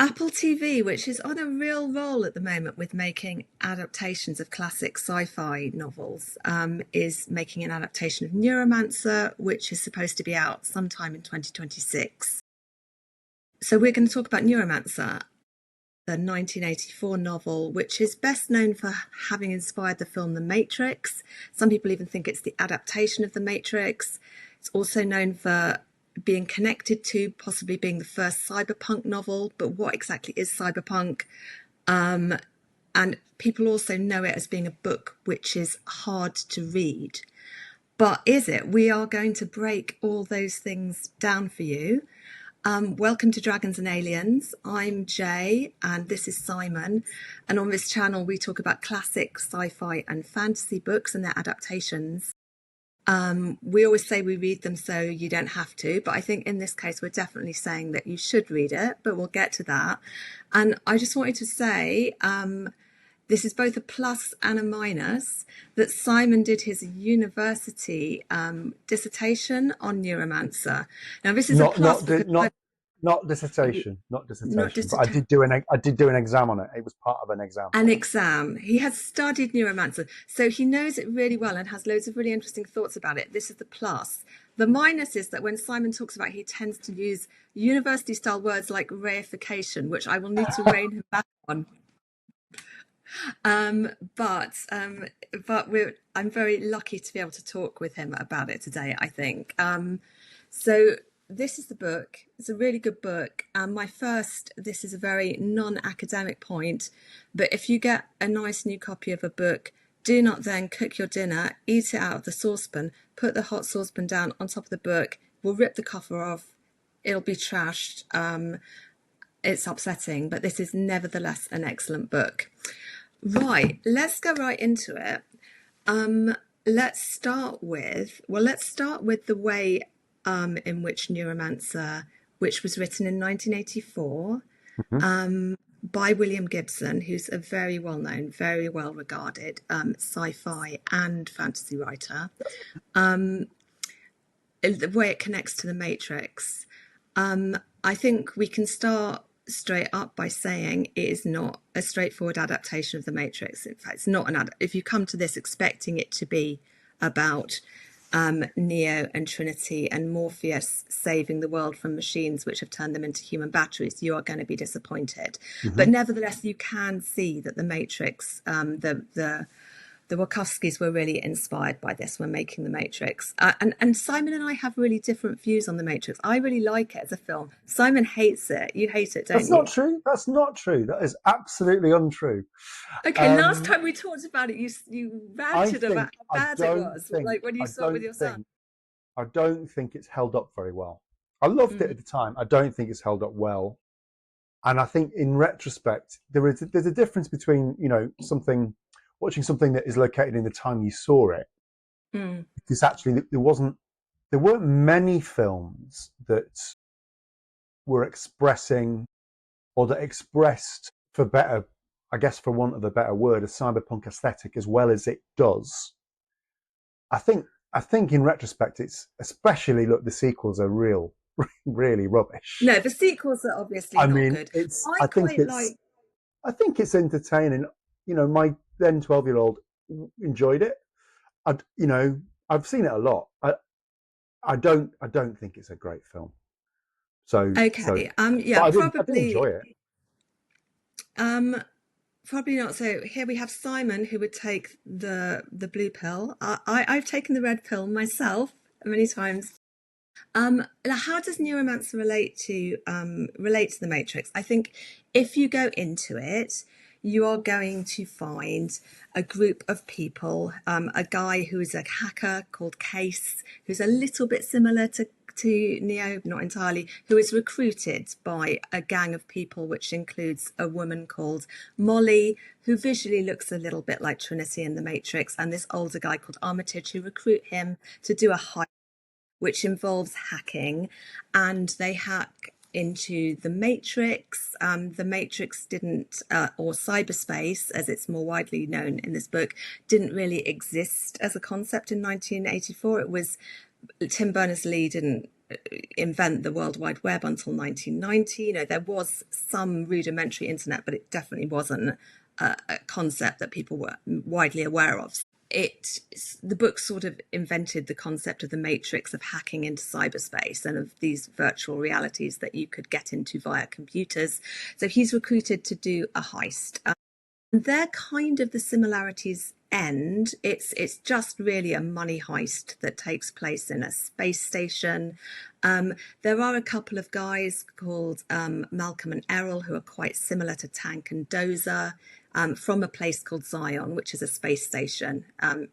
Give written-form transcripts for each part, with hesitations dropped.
Apple TV, which is on a real roll at the moment with making adaptations of classic sci-fi novels, is making an adaptation of Neuromancer, which is supposed to be out sometime in 2026. So we're going to talk about Neuromancer, the 1984 novel, which is best known for having inspired the film TheMatrix. Some people even think it's the adaptation of TheMatrix. It's also known for being connected to possibly being the first cyberpunk novel, but what exactly is cyberpunk? And people also know it as being a book which is hard to read. But is it? We are going to break all those things down for you. Welcome to Dragons and Aliens. I'm Jay and this is Simon. And on this channel, we talk about classic sci-fi and fantasy books and their adaptations. We always say we read them so you don't have to, but I think in this case we're definitely saying that you should read it, but we'll get to that. And I just wanted to say this is both a plus and a minus, that Simon did his university dissertation on Neuromancer. Now this is a plus. Not dissertation. But I did do an exam on it. It was part of an exam. An exam. He has studied Neuromancer, so he knows it really well and has loads of really interesting thoughts about it. This is the plus. The minus is that when Simon talks about it, he tends to use university-style words like reification, which I will need to rein him back on. But I'm very lucky to be able to talk with him about it today, I think. So this is the book. It's a really good book. This is a very non-academic point, but if you get a nice new copy of a book, do not then cook your dinner, eat it out of the saucepan, put the hot saucepan down on top of the book, we'll rip the cover off, it'll be trashed. It's upsetting, but this is nevertheless an excellent book. Right, let's go right into it. Let's start with the way in which Neuromancer, which was written in 1984 by William Gibson, who's a very well-known, very well-regarded sci-fi and fantasy writer, the way it connects to TheMatrix. I think we can start straight up by saying it is not a straightforward adaptation of TheMatrix. In fact, it's not if you come to this expecting it to be about Neo and Trinity and Morpheus saving the world from machines which have turned them into human batteries, you are going to be disappointed. But nevertheless, you can see that TheMatrix, the Wachowskis were really inspired by this when making TheMatrix. And Simon and I have really different views on TheMatrix. I really like it as a film. Simon hates it. You hate it, don't you? That's not true. That is absolutely untrue. Okay, last time we talked about it, you ranted about how bad it was, like when you saw it with your son. I don't think it's held up very well. I loved it at the time. I don't think it's held up well. And I think in retrospect, there's a difference between, watching something that is located in the time you saw it, because actually there weren't many films that were expressing, or that expressed, for better, I guess for want of a better word, a cyberpunk aesthetic as well as it does. I think in retrospect, it's especially, look, the sequels are really rubbish. No, the sequels are obviously not good. I think it's entertaining. My then 12-year-old enjoyed it. I've seen it a lot. I don't think it's a great film. So okay, yeah, I did enjoy it. Probably not. So here we have Simon, who would take the blue pill. I've taken the red pill myself many times. How does Neuromancer relate to TheMatrix? I think if you go into it, you are going to find a group of people, a guy who is a hacker called Case, who's a little bit similar to Neo, not entirely, who is recruited by a gang of people, which includes a woman called Molly, who visually looks a little bit like Trinity in TheMatrix, and this older guy called Armitage, who recruit him to do a heist, which involves hacking, and they hack into TheMatrix. TheMatrix didn't, or cyberspace, as it's more widely known in this book, didn't really exist as a concept in 1984. It was, Tim Berners-Lee didn't invent the World Wide Web until 1990. You know, there was some rudimentary internet, but it definitely wasn't a concept that people were widely aware of. The book sort of invented the concept of the matrix, of hacking into cyberspace and of these virtual realities that you could get into via computers. So he's recruited to do a heist. They're kind of the similarities end. It's just really a money heist that takes place in a space station. There are a couple of guys called Malcolm and Errol who are quite similar to Tank and Dozer, from a place called Zion, which is a space station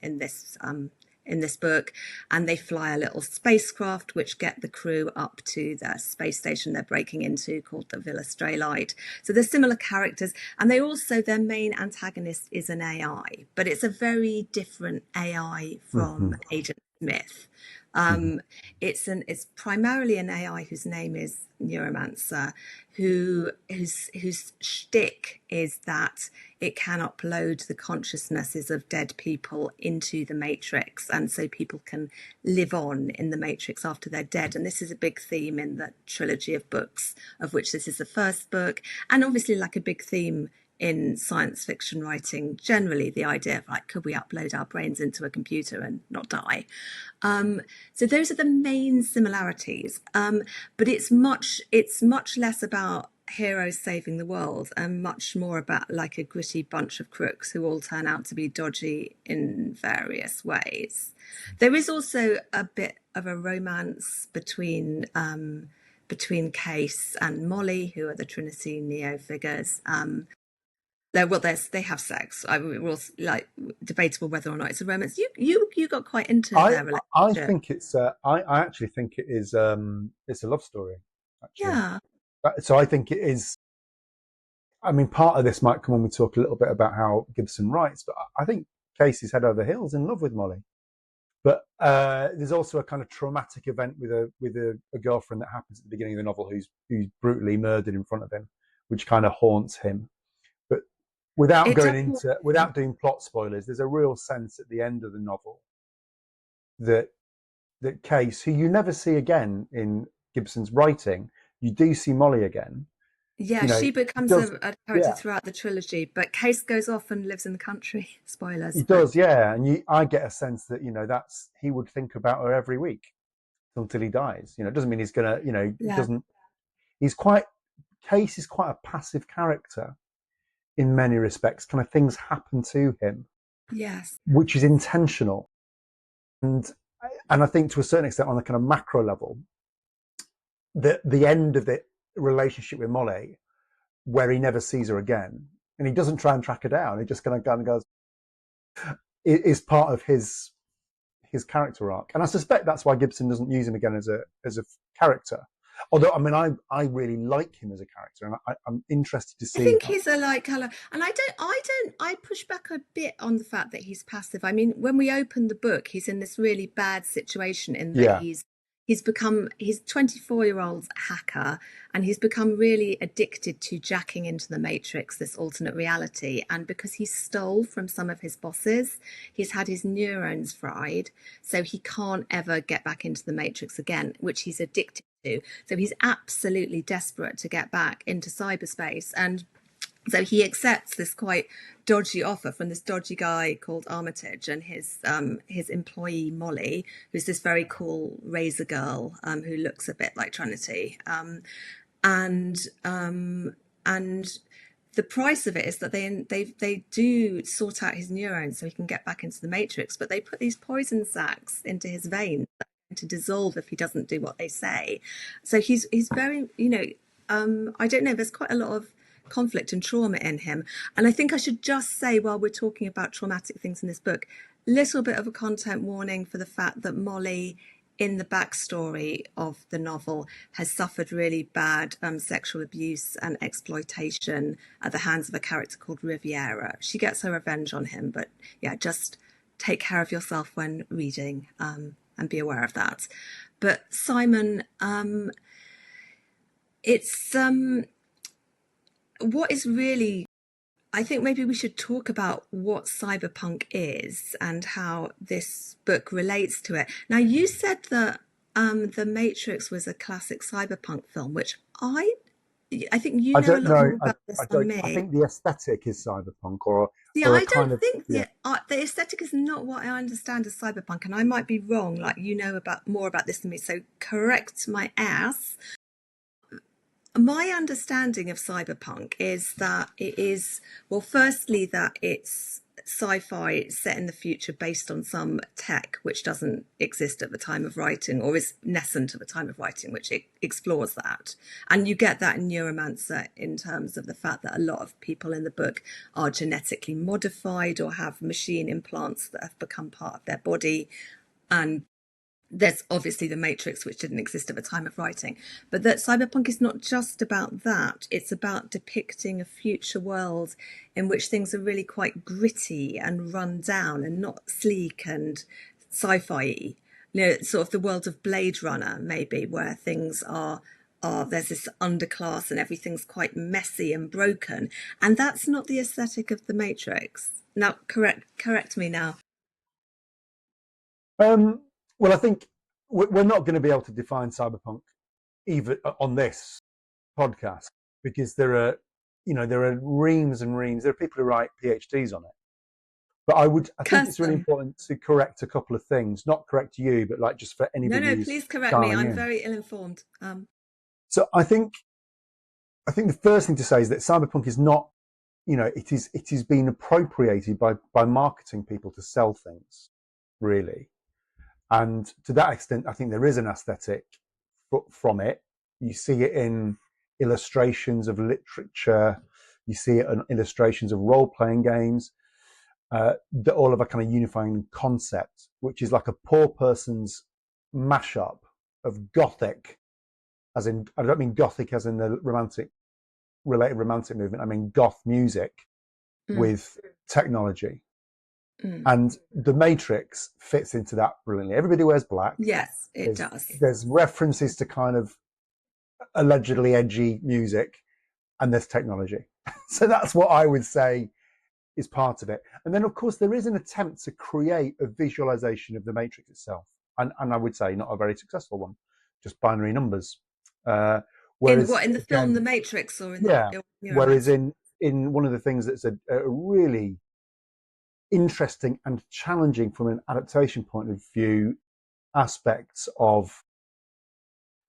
in this book, and they fly a little spacecraft which get the crew up to the space station they're breaking into, called the Villa Straylight. So they're similar characters, and their main antagonist is an AI, but it's a very different AI from Agent Smith. It's primarily an AI whose name is Neuromancer, whose shtick is that it can upload the consciousnesses of dead people into the Matrix, and so people can live on in the Matrix after they're dead. And this is a big theme in the trilogy of books, of which this is the first book, and obviously like a big theme in science fiction writing generally, the idea of like, could we upload our brains into a computer and not die? So those are the main similarities, but it's much less about heroes saving the world and much more about like a gritty bunch of crooks who all turn out to be dodgy in various ways. There is also a bit of a romance between Case and Molly, who are the Trinity Neo figures. They have sex. I was like debatable whether or not it's a romance. You got quite into their relationship. I think it's. I actually think it is. It's a love story. Actually. Yeah. So I think it is. I mean, part of this might come when we talk a little bit about how Gibson writes, but I think Casey's head over heels in love with Molly. But there's also a kind of traumatic event with a girlfriend that happens at the beginning of the novel who's brutally murdered in front of him, which kind of haunts him. But without doing plot spoilers, there's a real sense at the end of the novel that Case, who you never see again in Gibson's writing, you do see Molly again. Yeah, she becomes a character throughout the trilogy, but Case goes off and lives in the country. Spoilers. He does, yeah. And I get a sense that, he would think about her every week until he dies. It doesn't mean he's going to, Case is quite a passive character in many respects. Kind of things happen to him. Yes. Which is intentional. And I think to a certain extent on a kind of macro level, the end of the relationship with Molly, where he never sees her again, and he doesn't try and track her down, he just kind of goes, is part of his character arc. And I suspect that's why Gibson doesn't use him again as a character. Although, I mean, I really like him as a character, and I'm interested to see. I think he's a light colour, and I push back a bit on the fact that he's passive. I mean, when we open the book, he's in this really bad situation in that he's 24-year-old hacker, and he's become really addicted to jacking into the Matrix, this alternate reality. And because he stole from some of his bosses, he's had his neurons fried, so he can't ever get back into the Matrix again, which he's addicted to. So he's absolutely desperate to get back into cyberspace. And so he accepts this quite dodgy offer from this dodgy guy called Armitage and his employee Molly, who's this very cool razor girl who looks a bit like Trinity. And the price of it is that they do sort out his neurons so he can get back into the Matrix, but they put these poison sacs into his veins to dissolve if he doesn't do what they say. So he's very, I don't know, there's quite a lot of conflict and trauma in him. And I think I should just say, while we're talking about traumatic things in this book, little bit of a content warning for the fact that Molly, in the backstory of the novel, has suffered really bad sexual abuse and exploitation at the hands of a character called Riviera. She gets her revenge on him, but yeah, just take care of yourself when reading and be aware of that. But Simon, it's what is really, I think maybe we should talk about what cyberpunk is and how this book relates to it. Now, you said that TheMatrix was a classic cyberpunk film, which I think you I know a don't lot more know. about this I than don't. I me. think the aesthetic is cyberpunk, Yeah, or a I kind don't of, think yeah. the aesthetic is not what I understand as cyberpunk, and I might be wrong. Like you know about more about this than me, so correct my ass. My understanding of cyberpunk is that it is, well, firstly, that it's sci-fi set in the future based on some tech which doesn't exist at the time of writing or is nascent at the time of writing, which it explores that. And you get that in Neuromancer in terms of the fact that a lot of people in the book are genetically modified or have machine implants that have become part of their body. And there's obviously the Matrix, which didn't exist at the time of writing, but that cyberpunk is not just about that. It's about depicting a future world in which things are really quite gritty and run down and not sleek and sci-fi. You know, sort of the world of Blade Runner, maybe, where things are there's this underclass and everything's quite messy and broken, and that's not the aesthetic of the Matrix. Now, correct me now. Well, I think we're not going to be able to define cyberpunk even on this podcast, because there are reams and reams. There are people who write PhDs on it. But I think it's really important to correct a couple of things. Not correct you, but like just for anybody. No, who's please correct me. I'm in. very ill-informed. So I think the first thing to say is that cyberpunk is not, it is being appropriated by marketing people to sell things, really. And to that extent, I think there is an aesthetic from it. You see it in illustrations of literature. You see it in illustrations of role-playing games. That all have a kind of unifying concept, which is like a poor person's mashup of gothic, as in, I don't mean gothic as in the related romantic movement. I mean goth music with technology. And TheMatrix fits into that brilliantly. Everybody wears black. Yes, it does. There's references to kind of allegedly edgy music, and there's technology. So that's what I would say is part of it. And then, of course, there is an attempt to create a visualization of the Matrix itself. And I would say not a very successful one, just binary numbers. Whereas, in the film The Matrix, or in the whereas in one of the things that's a really interesting and challenging from an adaptation point of view aspects of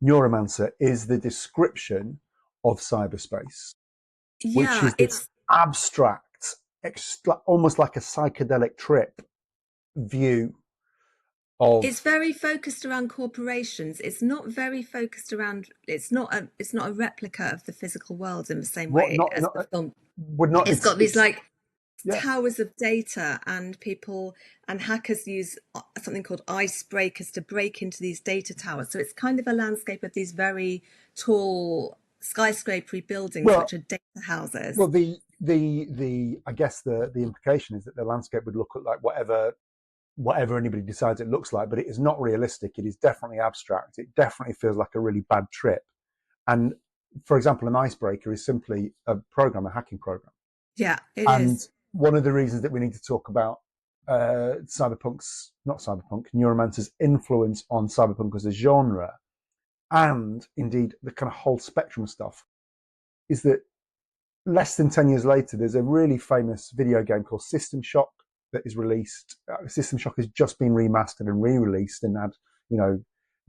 Neuromancer is the description of cyberspace, which is this abstract, almost like a psychedelic trip view of. It's very focused around corporations. It's not very focused around. It's not a replica of the physical world in the same way as the film. It's got these towers of data, and people and hackers use something called icebreakers to break into these data towers. So it's kind of a landscape of these very tall skyscrapery buildings, which are data houses. Well, I guess the implication is that the landscape would look like whatever anybody decides it looks like, but it is not realistic. It is definitely abstract. It definitely feels like a really bad trip. And for example, an icebreaker is simply a hacking program. Yeah, it is. One of the reasons that we need to talk about Neuromancer's influence on cyberpunk as a genre, and indeed the kind of whole spectrum of stuff, is that less than 10 years later, there's a really famous video game called System Shock that is released. System Shock has just been remastered and re-released and had,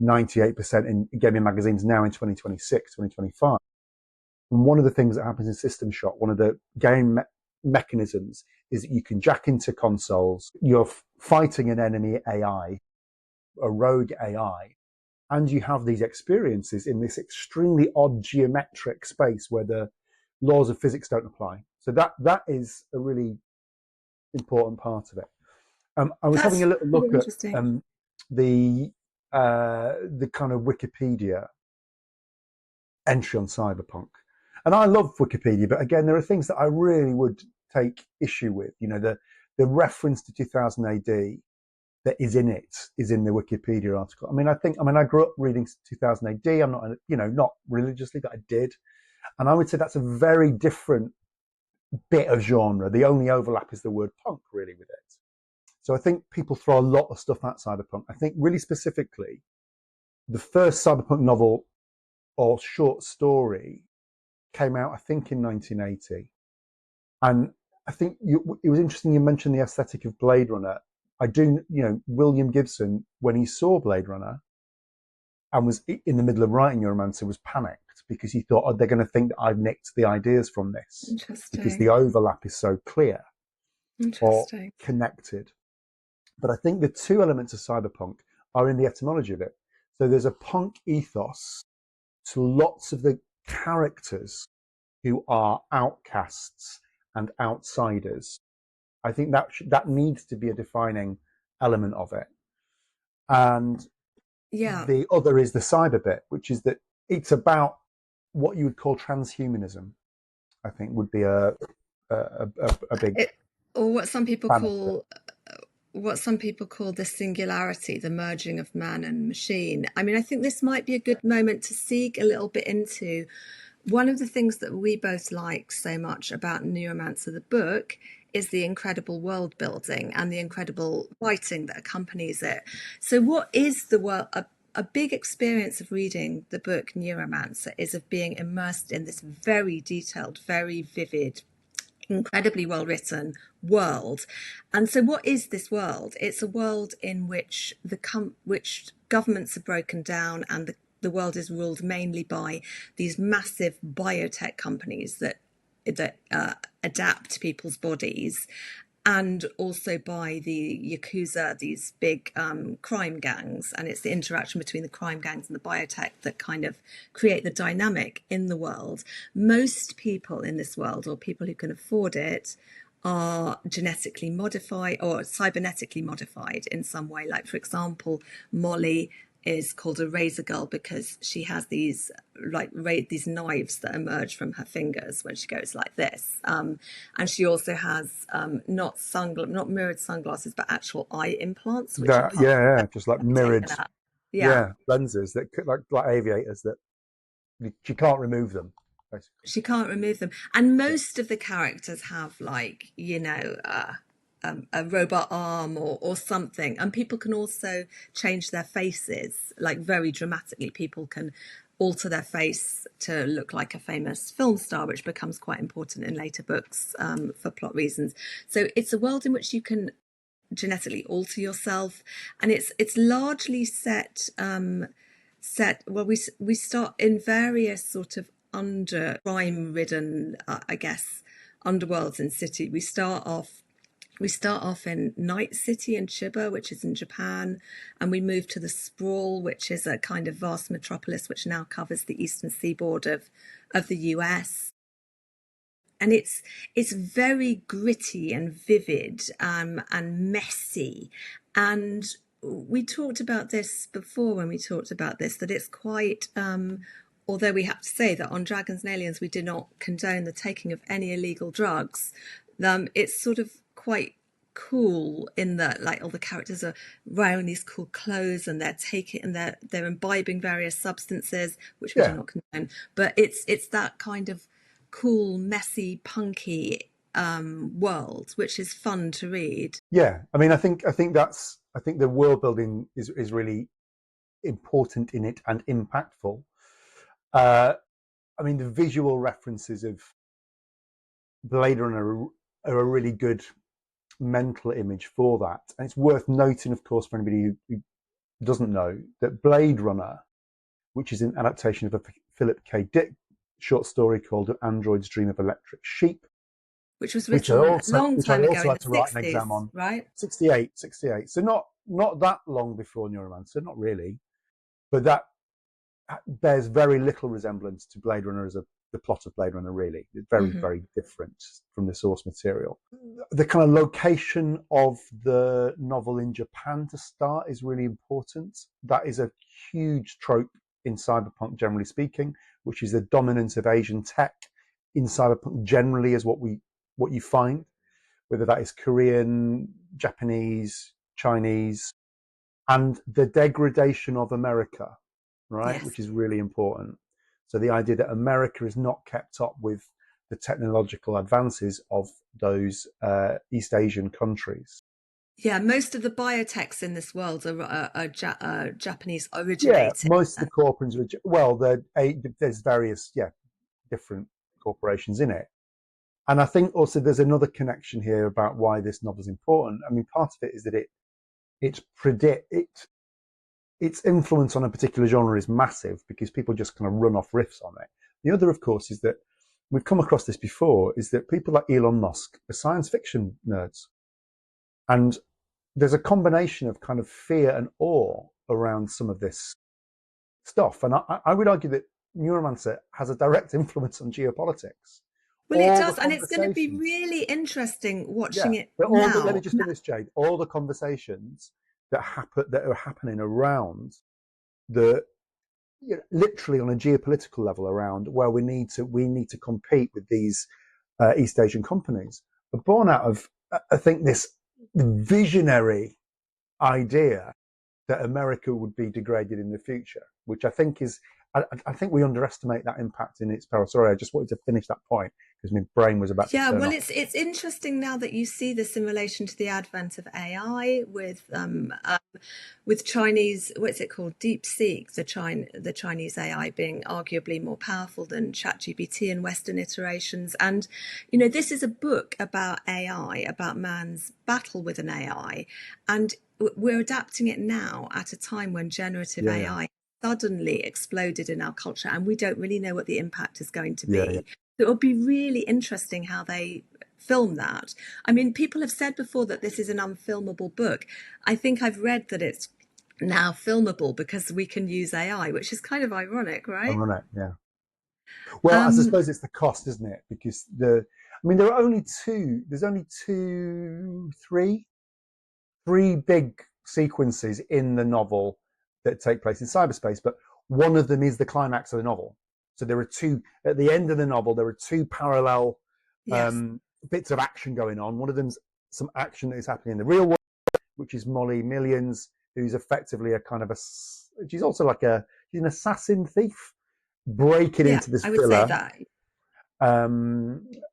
98% in gaming magazines now in 2026, 2025. And one of the things that happens in System Shock, one of the game mechanisms, is that you can jack into consoles. You're fighting an enemy AI, a rogue AI, and you have these experiences in this extremely odd geometric space where the laws of physics don't apply. So that is a really important part of it. I was having a little look at the kind of Wikipedia entry on cyberpunk. And I love Wikipedia, but again, there are things that I really would take issue with. The reference to 2000 AD that is in the Wikipedia article. I grew up reading 2000 AD. I'm not, not religiously, but I did. And I would say that's a very different bit of genre. The only overlap is the word punk, really, with it. So I think people throw a lot of stuff at cyberpunk. I think really specifically, the first cyberpunk novel or short story came out, I think, in 1980. And I think it was interesting you mentioned the aesthetic of Blade Runner. I do, William Gibson, when he saw Blade Runner and was in the middle of writing Neuromancer, was panicked because he thought, they're going to think that I've nicked the ideas from this because the overlap is so clear or connected. But I think the two elements of cyberpunk are in the etymology of it. So there's a punk ethos to lots of the characters who are outcasts and outsiders. I think that needs to be a defining element of it. And the other is the cyber bit, which is that it's about what you would call transhumanism. I think would be a big, or what some people call the singularity, the merging of man and machine. I mean, I think this might be a good moment to seek a little bit into one of the things that we both like so much about Neuromancer, the book, is the incredible world building and the incredible writing that accompanies it. So what is the world? A big experience of reading the book Neuromancer is of being immersed in this very detailed, very vivid, incredibly well written world. And so what is this world? It's a world in which which governments are broken down, and the world is ruled mainly by these massive biotech companies that adapt people's bodies, and also by the Yakuza, these big crime gangs. And it's the interaction between the crime gangs and the biotech that kind of create the dynamic in the world. Most people in this world, or people who can afford it, are genetically modified or cybernetically modified in some way. Like, for example, Molly is called a razor girl because she has these these knives that emerge from her fingers when she goes like this, and she also has not mirrored sunglasses but actual eye implants, which just like mirrored lenses that like aviators that she can't remove them. Basically. She can't remove them, and most of the characters have a robot arm or something, and people can also change their faces, like very dramatically. People can alter their face to look like a famous film star, which becomes quite important in later books for plot reasons. So it's a world in which you can genetically alter yourself, and it's largely set well, we start in various sort of under crime ridden underworlds in city. We start off in Night City in Chiba, which is in Japan, and we move to the Sprawl, which is a kind of vast metropolis which now covers the eastern seaboard of the US. And it's very gritty and vivid and messy. And we talked about this before when we talked about this, that it's quite... although we have to say that on Dragons and Aliens we did not condone the taking of any illegal drugs, it's sort of quite cool in that, like, all the characters are wearing these cool clothes and they're imbibing various substances, which we do not condone. But it's that kind of cool, messy, punky world, which is fun to read. Yeah, I mean, I think the world building is really important in it and impactful. I mean, the visual references of Blade Runner are a really good mental image for that. And it's worth noting, of course, for anybody who doesn't know, that Blade Runner, which is an adaptation of a Philip K. Dick short story called An Android's Dream of Electric Sheep, which was written a long time ago in the 60s, right? 68. So not that long before Neuromancer, not really, but that bears very little resemblance to Blade Runner as the plot of Blade Runner, really. It's very, very different from the source material. The kind of location of the novel in Japan to start is really important. That is a huge trope in cyberpunk, generally speaking, which is the dominance of Asian tech in cyberpunk generally is what you find, whether that is Korean, Japanese, Chinese, and the degradation of America, right? Yes. Which is really important. So the idea that America is not kept up with the technological advances of those East Asian countries. Yeah, most of the biotechs in this world are Japanese Yeah, originated. most of the corporations, well, there's various, yeah, different corporations in it. And I think also there's another connection here about why this novel is important. I mean, part of it is that its influence on a particular genre is massive because people just kind of run off riffs on it. The other, of course, is that we've come across this before, is that people like Elon Musk are science fiction nerds. And there's a combination of kind of fear and awe around some of this stuff. And I would argue that Neuromancer has a direct influence on geopolitics. Well, it All the does, and it's going to be conversations, really interesting watching yeah, it but let me now. just finish, Jade. All the conversations that are happening around the literally on a geopolitical level around where we need to compete with these East Asian companies are born out of I think this visionary idea that America would be degraded in the future, which I think is, I think we underestimate that impact in its power. Sorry, I just wanted to finish that point because my brain was about to Yeah, turn well, off. it's interesting now that you see this in relation to the advent of AI with Chinese, what's it called, DeepSeek, the Chinese AI being arguably more powerful than ChatGPT in Western iterations. And this is a book about AI, about man's battle with an AI, and we're adapting it now at a time when generative Yeah, yeah, AI suddenly exploded in our culture, and we don't really know what the impact is going to yeah, yeah. be. It'll be really interesting how they film that. I mean, people have said before that this is an unfilmable book. I think I've read that it's now filmable because we can use AI, which is kind of ironic, I right? run it. Yeah. Well, I Um, suppose it's the cost, isn't it? Because I mean, there are only two. There's only two, three big sequences in the novel that take place in cyberspace, but one of them is the climax of the novel. So there are two at the end of the novel. There are two parallel yes. um, bits of action going on. One of them's some action that is happening in the real world, which is Molly Millions, who's effectively a kind of she's also like she's an assassin thief breaking Yeah, into this I would say villa that.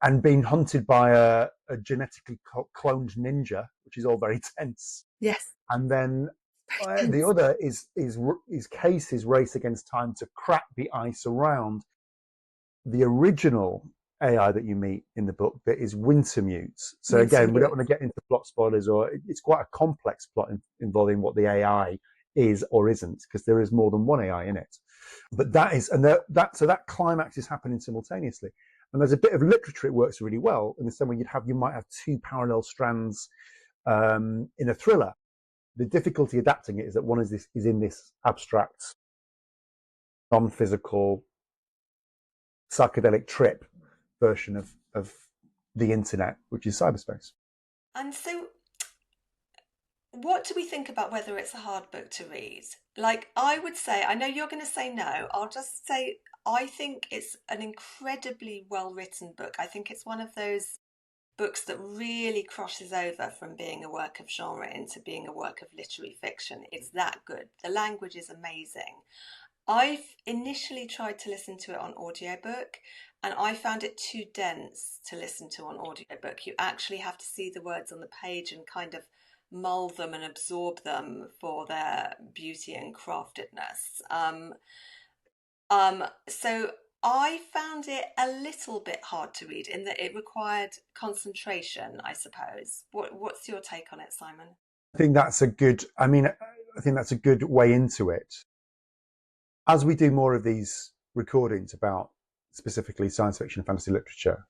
and being hunted by a genetically cloned ninja, which is all very tense. Yes, And then very the tense. other is Casey's race against time to crack the ice around the original AI that you meet in the book that is Wintermute. So again, we don't Wintermute. want to get into plot spoilers, or it's quite a complex plot involving what the AI is or isn't, because there is more than one AI in it. But that is, and so that climax is happening simultaneously. And there's a bit of literature, it works really well in the same way you might have two parallel strands in a thriller. The difficulty adapting it is that one is in this abstract, non-physical, psychedelic trip version of the internet, which is cyberspace. And so, what do we think about whether it's a hard book to read? Like, I would say, I know you're going to say no. I'll just say, I think it's an incredibly well written book. I think it's one of those books that really crosses over from being a work of genre into being a work of literary fiction. It's that good. The language is amazing. I've initially tried to listen to it on audiobook and I found it too dense to listen to on audiobook. You actually have to see the words on the page and kind of mull them and absorb them for their beauty and craftedness. So I found it a little bit hard to read in that it required concentration, I suppose. What's your take on it, Simon? I think that's a good. I mean, I think that's a good way into it. As we do more of these recordings about specifically science fiction and fantasy literature,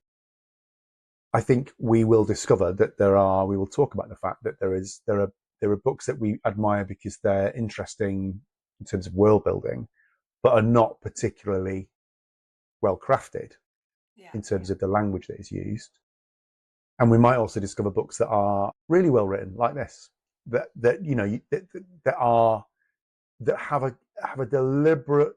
I think we will discover that we will talk about the fact that there are books that we admire because they're interesting in terms of world building, but are not particularly well crafted Yeah, in terms of the language that is used. And we might also discover books that are really well written, like this, that you know that have a deliberate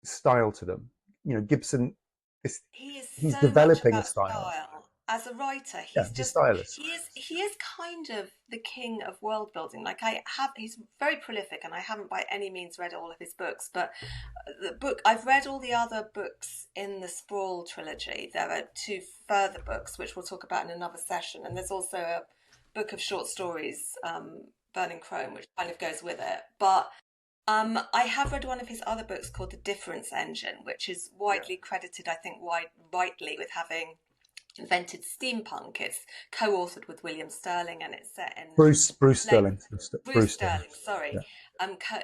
style to them. You know, Gibson is he is he's so much developing a about style. style. As a writer, Yeah, he's he's a just stylist. he is kind of the king of world building. Like he's very prolific, and I haven't by any means read all of his books, but the book I've read all the other books in the Sprawl trilogy. There are two further books which we'll talk about in another session, and there's also book of short stories, Burning Chrome, which kind of goes with it. But I have read one of his other books called The Difference Engine, which is widely credited, I think, rightly with having invented steampunk. It's co-authored with William Sterling, and it's set in Bruce Sterling. Sorry, Yeah.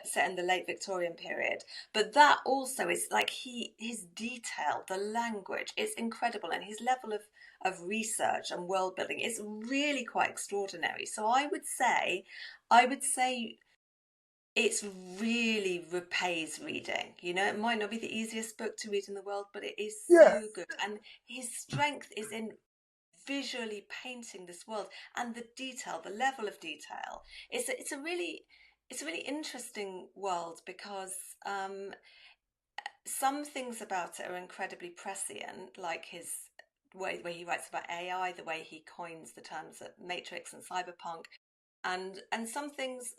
Set in the late Victorian period. But that also is like his detail, the language is incredible, and his level of research and world building is really quite extraordinary. So I would say it's really repays reading. You know, it might not be the easiest book to read in the world, but it is so good. And his strength is in visually painting this world, and the detail, the level of detail. It's a really interesting world, because some things about it are incredibly prescient, like his way he writes about AI, the way he coins the terms of matrix and cyberpunk. And some things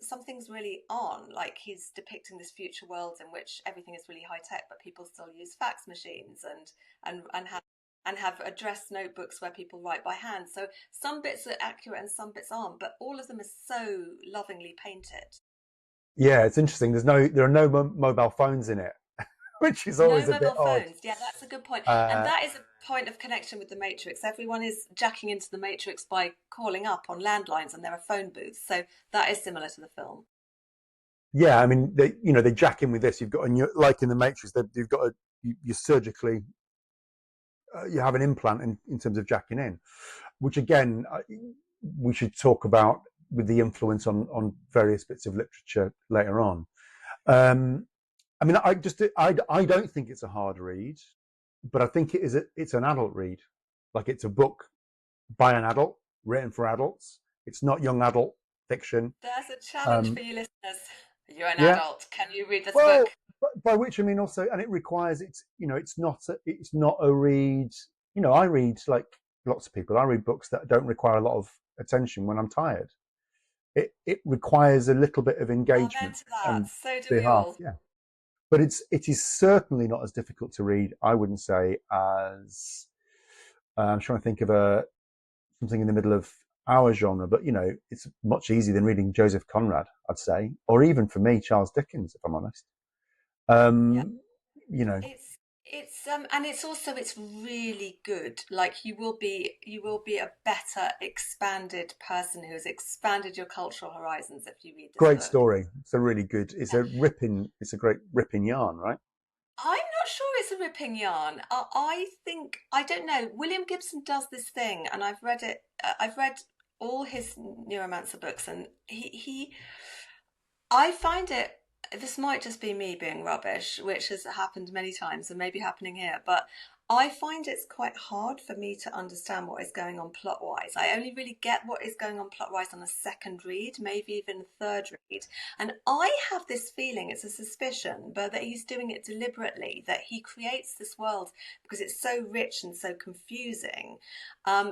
really aren't, like he's depicting this future world in which everything is really high tech, but people still use fax machines and have address notebooks where people write by hand. So some bits are accurate and some bits aren't, but all of them are so lovingly painted. Yeah, it's interesting. There are no mobile phones in it, which is always a bit odd. Phones. Yeah, that's a good point. And that is a point of connection with the Matrix. Everyone is jacking into the Matrix by calling up on landlines, and there are phone booths. So that is similar to the film. Yeah, I mean, they jack in with this. You've got, like in the Matrix, you've got you surgically, you have an implant in terms of jacking in, which again, we should talk about with the influence on various bits of literature later on. I mean, I don't think it's a hard read, but I think it's an adult read. Like, it's a book by an adult, written for adults. It's not young adult fiction. There's a challenge for you listeners. You're an adult. Can you read this book? By which I mean also, and it requires, it's not a read. I read, like lots of people, I read books that don't require a lot of attention when I'm tired. It requires a little bit of engagement. So do we all. Yeah. But it is certainly not as difficult to read, I wouldn't say, as I'm trying to think of something in the middle of our genre, but it's much easier than reading Joseph Conrad, I'd say, or even for me, Charles Dickens, if I'm honest. It's and it's really good. Like, you will be a better expanded person who has expanded your cultural horizons if you read this Great book. story. It's a really good. It's a great ripping yarn, right? I'm not sure it's a ripping yarn. I think, I don't know. William Gibson does this thing, and I've read it. I've read all his Neuromancer books, and I find it. This might just be me being rubbish, which has happened many times and maybe happening here, but I find it's quite hard for me to understand what is going on plot-wise. I only really get what is going on plot-wise on a second read, maybe even a third read. And I have this feeling, it's a suspicion, but that he's doing it deliberately, that he creates this world because it's so rich and so confusing.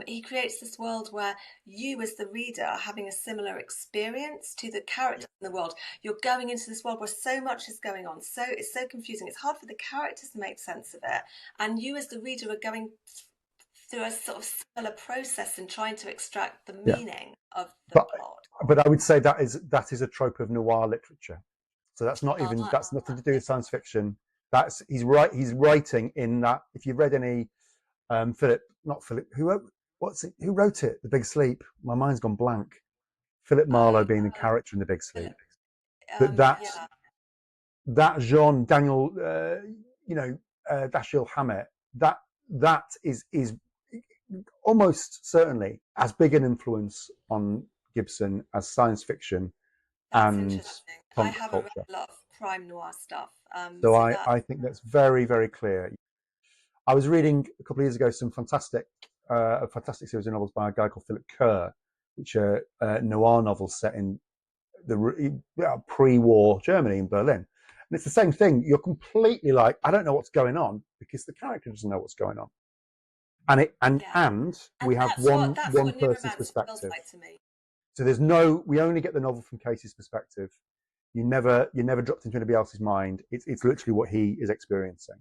He creates this world where you, as the reader, are having a similar experience to the characters in the world. You're going into this world where so much is going on, so it's so confusing. It's hard for the characters to make sense of it, and you, as the reader, are going through a sort of similar process in trying to extract the meaning of the plot. But I would say that is a trope of noir literature. So that's nothing to do with science fiction. He's writing in that. If you've read any who wrote it? The Big Sleep. My mind's gone blank. Philip Marlowe being the character in The Big Sleep. That genre, Daniel, Dashiell Hammett, that is almost certainly as big an influence on Gibson as science fiction. That's and interesting. punk I haven't culture. read a lot of crime noir stuff. So I think that's very, very clear. I was reading a couple of years ago a fantastic series of novels by a guy called Philip Kerr, which are noir novels set in the pre-war Germany in Berlin. And it's the same thing. You're completely like, I don't know what's going on, because the character doesn't know what's going on. And we have one person's perspective. Like to me. So we only get the novel from Casey's perspective. You're never dropped into anybody else's mind. It's literally what he is experiencing.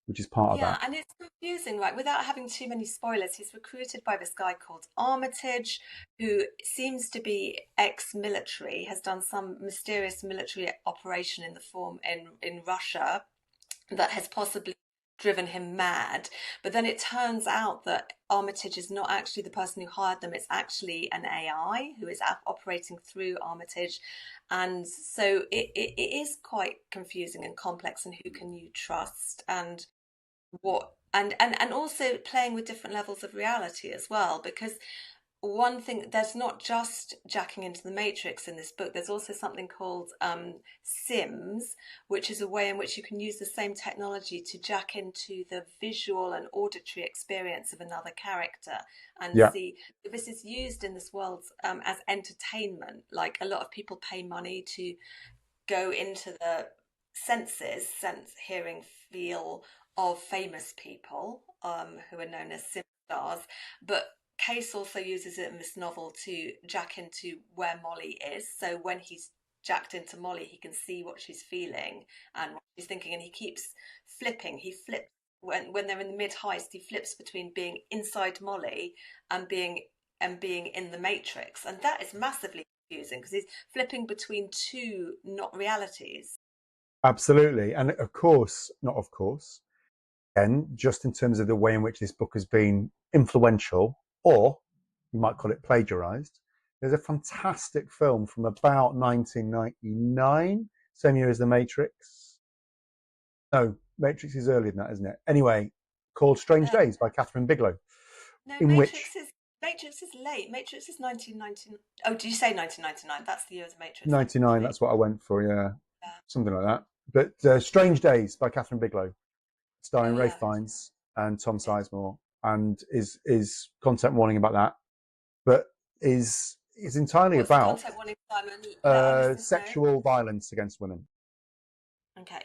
which is part of Yeah, that. and it's confusing, right? Without having too many spoilers, he's recruited by this guy called Armitage, who seems to be ex-military, has done some mysterious military operation in the form in Russia that has possibly driven him mad. But then it turns out that Armitage is not actually the person who hired them, it's actually an AI who is operating through Armitage. And so it is quite confusing and complex, and who can you trust? And what and also playing with different levels of reality as well, because one thing, there's not just jacking into the matrix in this book, there's also something called sims, which is a way in which you can use the same technology to jack into the visual and auditory experience of another character and Yeah, see. This is used in this world as entertainment. Like, a lot of people pay money to go into the senses, sense, hearing, feel, of famous people who are known as sim stars. But Case also uses it in this novel to jack into where Molly is. So when he's jacked into Molly, he can see what she's feeling and what she's thinking, and he keeps flipping. He flips when they're in the mid heist. He flips between being inside Molly and being in the Matrix, and that is massively confusing because he's flipping between two not realities. absolutely. And of course, not of course, and just in terms of the way in which this book has been influential, or you might call it plagiarized, there's a fantastic film from about 1999, same year as The Matrix. No, Matrix is earlier than that, isn't it? Anyway, called Strange Uh, Days by Catherine Bigelow, no, in which Matrix is late. Matrix is 1999. Oh, did you say 1999? That's the year of the Matrix. I'm 99, completely. that's what I went for, yeah, Yeah. something like that. But Strange Days by Catherine Bigelow, Oh starring Ray yeah. Fiennes and Tom Yeah. Sizemore, and is content warning about that, but is entirely What's the about content warning, Simon? Let our listeners know. sexual violence against women. Okay.